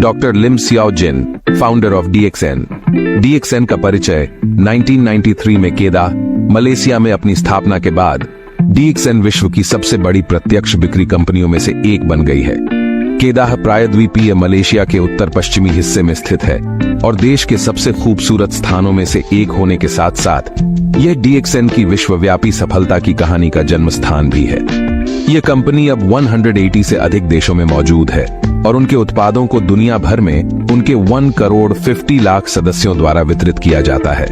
Doctor Lim Siao Jin, founder of DXN. DXN का परिचय 1993 में केदा, मलेशिया में अपनी स्थापना के बाद डीएक्सएन विश्व की सबसे बड़ी प्रत्यक्ष बिक्री कंपनियों में से एक बन गई है। केदाह प्रायद्वीपीय मलेशिया के उत्तर पश्चिमी हिस्से में स्थित है और देश के सबसे खूबसूरत स्थानों में से एक होने के साथ साथ यह डीएक्सएन की विश्वव्यापी सफलता की कहानी का जन्म स्थान भी है। यह कंपनी अब 180 से अधिक देशों में मौजूद है और उनके उत्पादों को दुनिया भर में उनके 1 करोड़ 50 लाख सदस्यों द्वारा वितरित किया जाता है।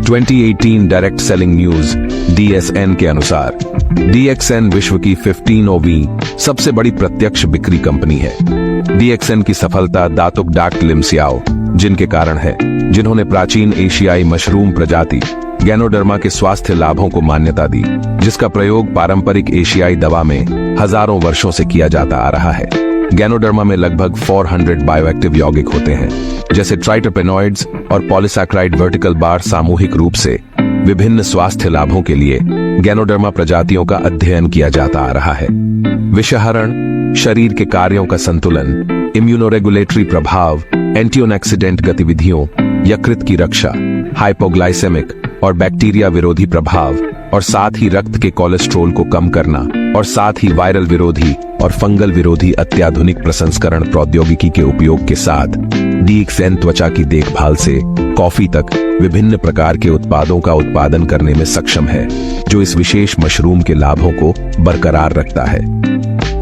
2018 डायरेक्ट सेलिंग न्यूज DSN के अनुसार डीएक्सएन विश्व की 15वीं सबसे बड़ी प्रत्यक्ष बिक्री कंपनी है। डीएक्सएन की सफलता दातुक डाक लिम सियाओ जिन के कारण है, जिन्होंने प्राचीन एशियाई मशरूम प्रजाति गैनोडर्मा के स्वास्थ्य लाभों को मान्यता दी, जिसका प्रयोग पारंपरिक एशियाई दवा में हजारों वर्षों से किया जाता आ रहा है। गैनोडर्मा में लगभग 400 बायोएक्टिव यौगिक होते हैं, जैसे ट्राइटरपेनॉइड्स और पॉलीसैकेराइड वर्टिकल बार। सामूहिक रूप से विभिन्न स्वास्थ्य लाभों के लिए गैनोडर्मा प्रजातियों का अध्ययन किया जाता आ रहा है। विषहरण, शरीर के कार्यों का संतुलन, इम्यूनोरेगुलेटरी प्रभाव, एंटीऑक्सीडेंट गतिविधियों, यकृत की रक्षा, हाइपोग्लाइसेमिक और बैक्टीरिया विरोधी प्रभाव, और साथ ही रक्त के कोलेस्ट्रॉल को कम करना, और साथ ही वायरल विरोधी और फंगल विरोधी अत्याधुनिक प्रसंस्करण प्रौद्योगिकी के उपयोग के साथ डीएक्सएन त्वचा की देखभाल से कॉफी तक विभिन्न प्रकार के उत्पादों का उत्पादन करने में सक्षम है, जो इस विशेष मशरूम के लाभों को बरकरार रखता है।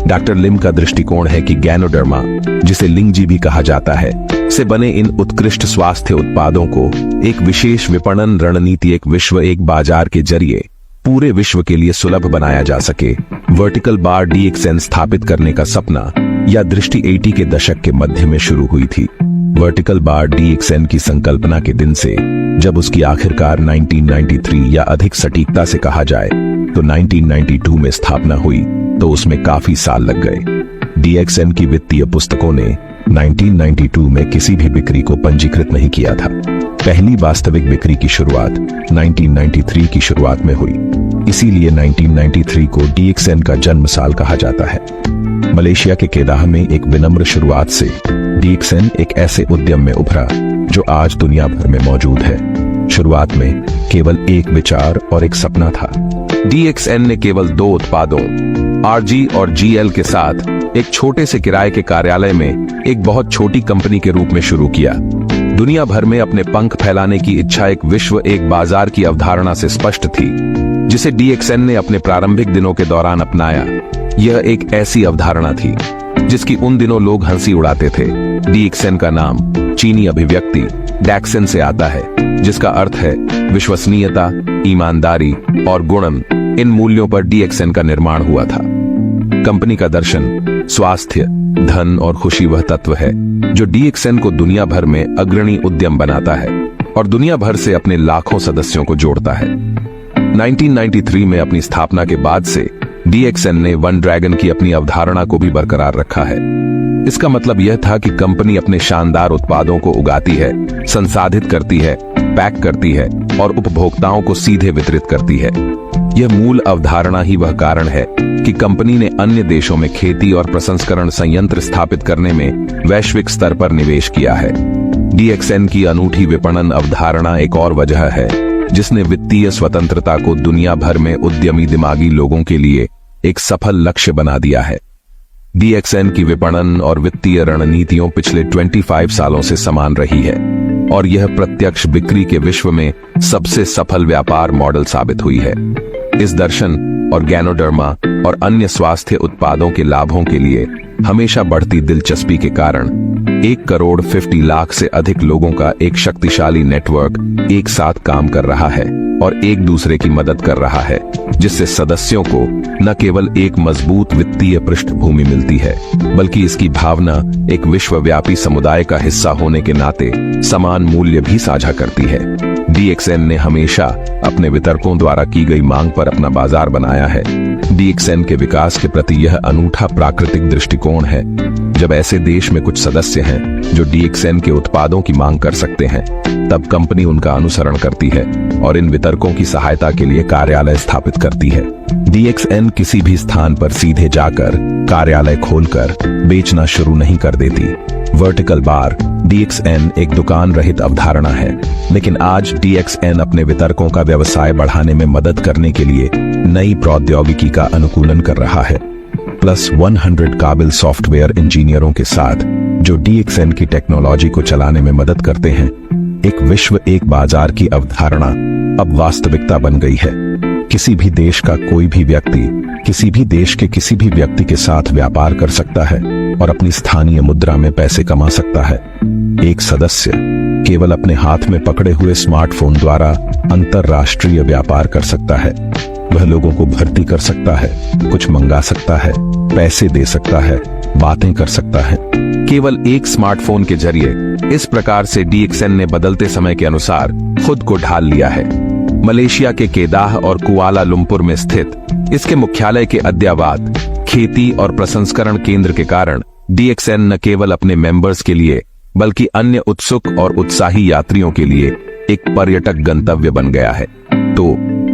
डॉक्टर लिम का दृष्टिकोण है कि गैनोडर्मा, जिसे लिंगजी भी कहा जाता है, से बने इन उत्कृष्ट स्वास्थ्य उत्पादों को एक विशेष विपणन रणनीति, एक विश्व एक बाजार के जरिए पूरे विश्व के लिए सुलभ बनाया जा सके। वर्टिकल बार डीएक्सएन स्थापित करने का सपना या दृष्टि 80 के दशक के मध्य में शुरू हुई थी। वर्टिकल बार डीएक्सएन की संकल्पना के दिन से, जब उसकी आखिरकार 1993 या अधिक सटीकता से कहा जाए तो 1992 में स्थापना हुई, तो उसमें काफी साल लग गए। डीएक्सएन की वित्तीय पुस्तकों ने 1992 में किसी भी बिक्री को पंजीकृत नहीं किया था। पहली वास्तविक बिक्री की शुरुआत 1993 की शुरुआत में हुई, इसीलिए 1993 को डीएक्सएन का जन्म साल कहा जाता है। मलेशिया के केदाह में एक विनम्र शुरुआत से डीएक्सएन एक ऐसे उद्यम में उभरा जो आज दुनिया भर में मौजूद है। शुरुआत में केवल एक विचार और एक सपना था। डीएक्सएन ने केवल 2 उत्पादों RG और GL के साथ एक छोटे से किराए के कार्यालय में एक बहुत छोटी कंपनी के रूप में शुरू किया। दुनिया भर में अपने पंख फैलाने की इच्छा एक विश्व एक बाजार की अवधारणा से स्पष्ट थी, जिसे डीएक्सएन ने अपने प्रारंभिक दिनों के दौरान अपनाया। यह एक ऐसी अवधारणा थी जिसकी उन दिनों लोग हंसी उड़ाते थे। डीएक्सएन का नाम चीनी अभिव्यक्ति डैक्सन से आता है, जिसका अर्थ है विश्वसनीयता, ईमानदारी और गुणन। इन मूल्यों पर डीएक्सएन का निर्माण हुआ था। कंपनी का दर्शन स्वास्थ्य, धन और खुशी वह तत्व है जो डीएक्सएन को दुनिया भर में अग्रणी उद्यम बनाता है और दुनिया भर से अपने लाखों सदस्यों को जोड़ता है। 1993 में अपनी स्थापना के बाद से डीएक्सएन ने वन ड्रैगन की अपनी अवधारणा को भी बरकरार रखा है। इसका मतलब यह था कि कंपनी अपने शानदार उत्पादों को उगाती है, संसाधित करती है, पैक करती है और उपभोक्ताओं को सीधे वितरित करती है। यह मूल अवधारणा ही वह कारण है कि कंपनी ने अन्य देशों में खेती और प्रसंस्करण संयंत्र स्थापित करने में वैश्विक स्तर पर निवेश किया है। डीएक्सएन की अनूठी विपणन अवधारणा एक और वजह है जिसने वित्तीय स्वतंत्रता को दुनिया भर में उद्यमी दिमागी लोगों के लिए एक सफल लक्ष्य बना दिया है। डीएक्सएन की विपणन और वित्तीय रणनीतियों पिछले 25 सालों से समान रही है और यह प्रत्यक्ष बिक्री के विश्व में सबसे सफल व्यापार मॉडल साबित हुई है। इस दर्शन और गैनोडर्मा और अन्य स्वास्थ्य उत्पादों के लाभों के लिए हमेशा बढ़ती दिलचस्पी के कारण 1 करोड़ 50 लाख से अधिक लोगों का एक शक्तिशाली नेटवर्क एक साथ काम कर रहा है और एक दूसरे की मदद कर रहा है, जिससे सदस्यों को न केवल एक मजबूत वित्तीय पृष्ठभूमि मिलती है, बल्कि इसकी भावना एक विश्वव्यापी समुदाय का हिस्सा होने के नाते समान मूल्य भी साझा करती है। डीएक्सएन ने हमेशा अपने वितरकों द्वारा की गई मांग पर अपना बाजार बनाया है। डीएक्सएन के विकास के प्रति यह अनूठा प्राकृतिक दृष्टिकोण है। जब ऐसे देश में कुछ सदस्य हैं जो डीएक्सएन के उत्पादों की मांग कर सकते हैं, तब कंपनी उनका अनुसरण करती है और इन वितरकों की सहायता के लिए कार्यालय स्थापित करती है। डीएक्सएन किसी भी स्थान पर सीधे जाकर कार्यालय खोलकर बेचना शुरू नहीं कर देती। वर्टिकल बार DXN एक दुकान रहित अवधारणा है, लेकिन आज DXN अपने वितरकों का व्यवसाय बढ़ाने में मदद करने के लिए नई प्रौद्योगिकी का अनुकूलन कर रहा है। प्लस 100 काबिल सॉफ्टवेयर इंजीनियरों के साथ जो DXN की टेक्नोलॉजी को चलाने में मदद करते हैं, एक विश्व एक बाजार की अवधारणा अब वास्तविकता बन गई है। किसी भी देश का कोई भी व्यक्ति किसी भी देश के किसी भी व्यक्ति के साथ व्यापार कर सकता है और अपनी स्थानीय मुद्रा में पैसे कमा सकता है। एक सदस्य केवल अपने हाथ में पकड़े हुए स्मार्टफोन द्वारा अंतरराष्ट्रीय व्यापार कर सकता है। वह लोगों को भर्ती कर सकता है, कुछ मंगा सकता है, पैसे दे सकता है, बातें कर सकता है, केवल एक स्मार्टफोन के जरिए। इस प्रकार से DXN ने बदलते समय के अनुसार खुद को ढाल लिया है। मलेशिया के केदाह और कुआलालंपुर में स्थित इसके मुख्यालय के अद्ययावत खेती और प्रसंस्करण केंद्र के कारण DXN न केवल अपने मेंबर्स के लिए बल्कि अन्य उत्सुक और उत्साही यात्रियों के लिए एक पर्यटक गंतव्य बन गया है। तो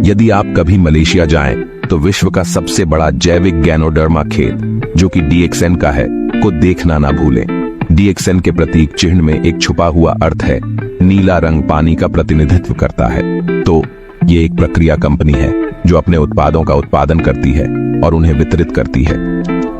यदि आप कभी मलेशिया जाएं, तो विश्व का सबसे बड़ा जैविक गैनोडर्मा खेत जो कि DXN का है को देखना ना भूलें। DXN के प्रतीक चिन्ह में एक छुपा हुआ अर्थ है। नीला रंग पानी का प्रतिनिधित्व करता है। तो ये एक प्रक्रिया कंपनी है जो अपने उत्पादों का उत्पादन करती है और उन्हें वितरित करती है।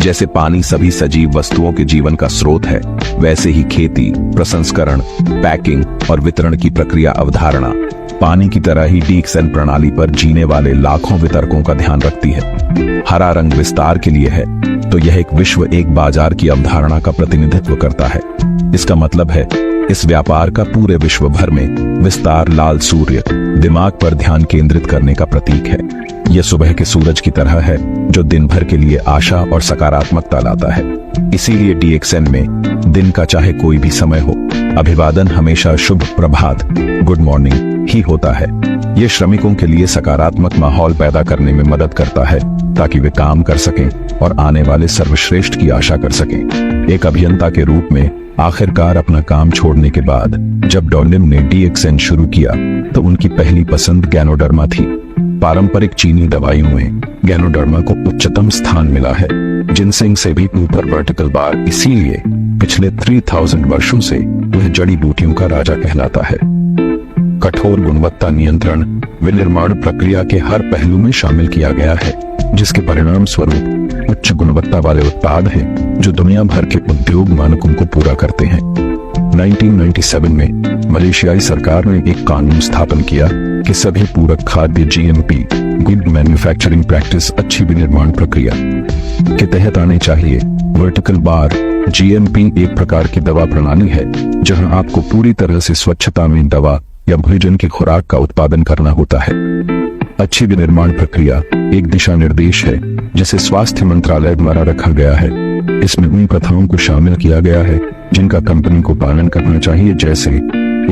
जैसे पानी सभी सजीव वस्तुओं के जीवन का स्रोत है, वैसे ही खेती, प्रसंस्करण, पैकिंग और वितरण की प्रक्रिया अवधारणा पानी की तरह ही DXN प्रणाली पर जीने वाले लाखों वितरकों का ध्यान रखती है। हरा रंग विस्तार के लिए है, तो यह एक विश्व एक बाजार की अवधारणा का प्रतिनिधित्व करता है। इसका मतलब है इस व्यापार का पूरे विश्व भर में विस्तार लाल सूर्य दिमाग पर ध्यान केंद्रित करने का प्रतीक है। यह सुबह के सूरज की तरह है जो दिन भर के लिए आशा और सकारात्मकता लाता है। इसीलिए DXN में दिन का चाहे कोई भी समय हो, अभिवादन हमेशा शुभ प्रभात, गुड मॉर्निंग ही होता है। यह श्रमिकों के लिए सकारात्मक माहौल पैदा करने में मदद करता है ताकि वे काम कर सकें और आने वाले सर्वश्रेष्ठ की आशा कर सकें। एक अभियंता के रूप में आखिरकार अपना काम छोड़ने के बाद जब डॉलिन ने DXN शुरू किया तो उनकी पहली पसंद गैनोडर्मा थी। पारंपरिक चीनी दवाइयों में गैनोडर्मा को उच्चतम स्थान मिला है, जिनसेंग से भी ऊपर वर्टिकल बार। इसीलिए पिछले 3000 वर्षों से वह जड़ी बूटियों का राजा कहलाता है। कठोर गुणवत्ता नियंत्रण विनिर्माण प्रक्रिया के हर पहलू में शामिल किया गया है, जिसके परिणाम स्वरूप उच्च गुणवत्ता वाले उत्पाद हैं जो दुनिया भर के उद्योग मानकों को पूरा करते हैं। 1997 में मलेशियाई सरकार ने एक कानून स्थापन किया कि सभी पूरक खाद्य GMP गुड मैन्युफैक्चरिंग प्रैक्टिस अच्छी विनिर्माण प्रक्रिया के तहत आने चाहिए। वर्टिकल बार GMP एक प्रकार की दवा प्रणाली है जहां आपको पूरी तरह से स्वच्छता में दवा या भोजन की खुराक का उत्पादन करना होता है। अच्छी विनिर्माण प्रक्रिया एक दिशा निर्देश है जिसे स्वास्थ्य मंत्रालय द्वारा रखा गया है। इसमें उन प्रथाओं को शामिल किया गया है जिनका कंपनी को पालन करना चाहिए, जैसे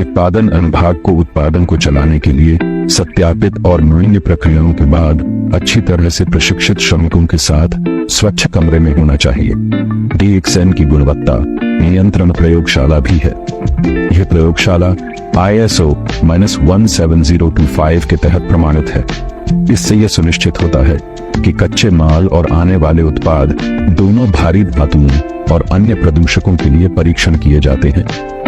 उत्पादन अनुभाग को उत्पादन को चलाने के लिए सत्यापित और मान्य प्रक्रियाओं के बाद अच्छी तरह से प्रशिक्षित श्रमिकों के साथ स्वच्छ कमरे में होना चाहिए। DXN की गुणवत्ता नियंत्रण प्रयोगशाला भी है। यह प्रयोगशाला ISO -17025 के तहत प्रमाणित है। इससे यह सुनिश्चित होता है कि कच्चे माल और आने वाले उत्पाद दोनों भारी धातुओं और अन्य प्रदूषकों के लिए परीक्षण किए जाते हैं।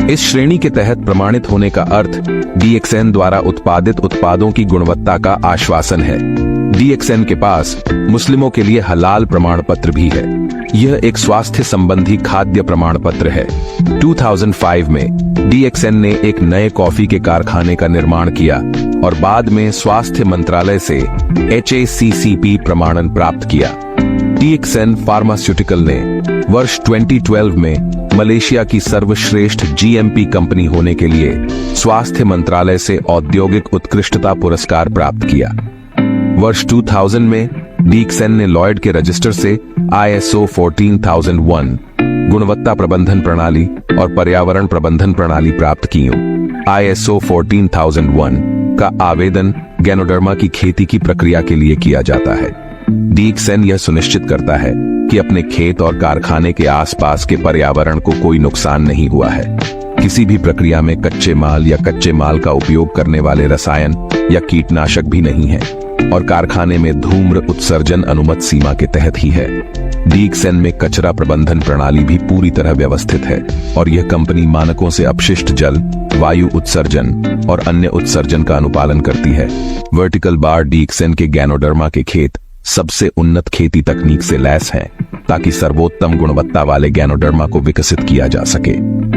इस श्रेणी के तहत प्रमाणित होने का अर्थ DXN द्वारा उत्पादित उत्पादों की गुणवत्ता का आश्वासन है। DXN के पास मुस्लिमों के लिए हलाल प्रमाण पत्र भी है। यह एक स्वास्थ्य संबंधी खाद्य प्रमाण पत्र है। 2005 में DXN ने एक नए कॉफी के कारखाने का निर्माण किया और बाद में स्वास्थ्य मंत्रालय से HACCP प्रमाणन प्राप्त किया। DXN फार्मास्यूटिकल ने वर्ष 2012 में मलेशिया की सर्वश्रेष्ठ GMP कंपनी होने के लिए स्वास्थ्य मंत्रालय से औद्योगिक उत्कृष्टता पुरस्कार प्राप्त किया। वर्ष 2000 में DXN ने लॉयड के रजिस्टर से ISO 14001 गुणवत्ता प्रबंधन प्रणाली और पर्यावरण प्रबंधन प्रणाली प्राप्त की। ISO 14001 का आवेदन गैनोडर्मा की खेती की प्रक्रिया के लिए किया जाता है। DXN यह सुनिश्चित करता है कि अपने खेत और कारखाने के आसपास के पर्यावरण को कोई नुकसान नहीं हुआ है। किसी भी प्रक्रिया में कच्चे माल या कच्चे माल का उपयोग करने वाले रसायन या कीटनाशक भी नहीं है और कारखाने में धूम्र उत्सर्जन अनुमत सीमा के तहत ही है। DXN में कचरा प्रबंधन प्रणाली भी पूरी तरह व्यवस्थित है और यह कंपनी मानकों से अपशिष्ट जल, वायु उत्सर्जन और अन्य उत्सर्जन का अनुपालन करती है। वर्टिकल बार DXN के गैनोडर्मा के खेत सबसे उन्नत खेती तकनीक से लैस हैं, ताकि सर्वोत्तम गुणवत्ता वाले गैनोडर्मा को विकसित किया जा सके,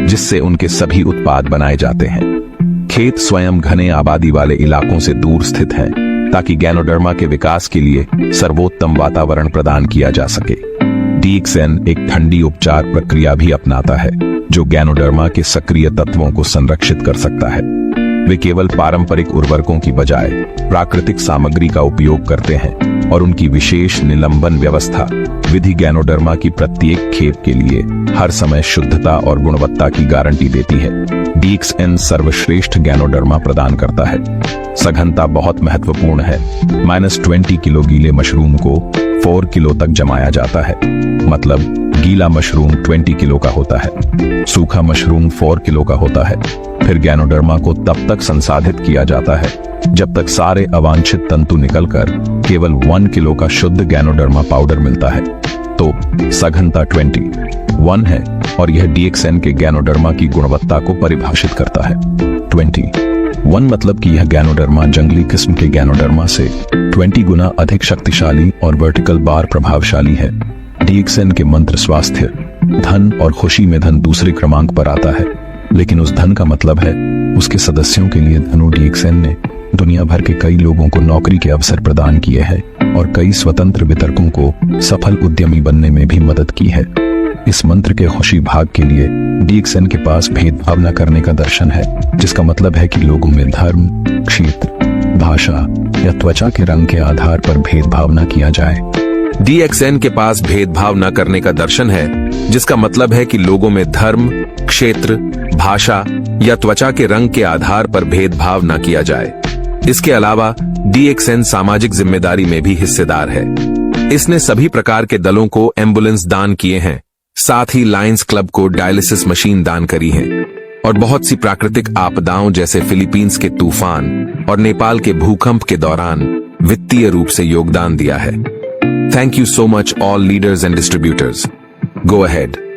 जिससे उनके सभी उत्पाद बनाए जाते हैं। खेत स्वयं घने आबादी वाले इलाकों से दूर स्थित हैं, ताकि गैनोडर्मा के विकास के लिए सर्वोत्तम वातावरण प्रदान किया जा सके। DXN एक ठंडी उपचार प्रक्रिया भी अपनाता है, जो गैनोडर्मा के सक्रिय तत्वों को संरक्षित कर सकता है। वे केवल पारंपरिक उर्वरकों की बजाय प्राकृतिक सामग्री का उपयोग करते हैं और उनकी विशेष निलंबन व्यवस्था विधि गैनोडर्मा की प्रत्येक खेप के लिए हर समय शुद्धता और गुणवत्ता की गारंटी देती है। DXN सर्वश्रेष्ठ गैनोडर्मा प्रदान करता है। सघनता बहुत महत्वपूर्ण है। -20 किलो गीले मशरूम को 4 किलो तक जमाया जाता है, मतलब गीला मशरूम 20 किलो का होता है, सूखा मशरूम 4 किलो का होता है। फिर गैनोडर्मा को तब तक संसाधित किया जाता है जब तक सारे अवांछित तंतु निकलकर केवल 1 किलो का शुद्ध गैनोडर्मा पाउडर मिलता है। तो सघनता 21 है और यह DXN के गैनोडर्मा की गुणवत्ता को परिभाषित करता है। 21 मतलब कि यह गैनोडर्मा जंगली किस्म के गैनोडर्मा से 20 गुना अधिक शक्तिशाली और वर्टिकल बार प्रभावशाली है। DXN के मंत्र स्वास्थ्य, धन और खुशी में धन दूसरे क्रमांक पर आता है, लेकिन उस धन का मतलब है उसके सदस्यों के लिए धनु। DXN ने दुनिया भर के कई लोगों को नौकरी के अवसर प्रदान किए हैं और कई स्वतंत्र वितरकों को सफल उद्यमी बनने में भी मदद की है। इस मंत्र के खुशी भाग के लिए DXN के पास भेदभाव न करने का दर्शन है, जिसका मतलब है कि लोगों में धर्म, क्षेत्र, भाषा या त्वचा के रंग के आधार पर भेदभाव न किया जाए। DXN के पास भेदभाव न करने का दर्शन है, जिसका मतलब है कि लोगों में धर्म, क्षेत्र, भाषा या त्वचा के रंग के आधार पर भेदभाव न किया जाए। इसके अलावा DXN सामाजिक जिम्मेदारी में भी हिस्सेदार है। इसने सभी प्रकार के दलों को एम्बुलेंस दान किए हैं, साथ ही लायंस क्लब को डायलिसिस मशीन दान करी है और बहुत सी प्राकृतिक आपदाओं जैसे फिलीपींस के तूफान और नेपाल के भूकंप के दौरान वित्तीय रूप से योगदान दिया है। Thank you so much all leaders and distributors. Go ahead.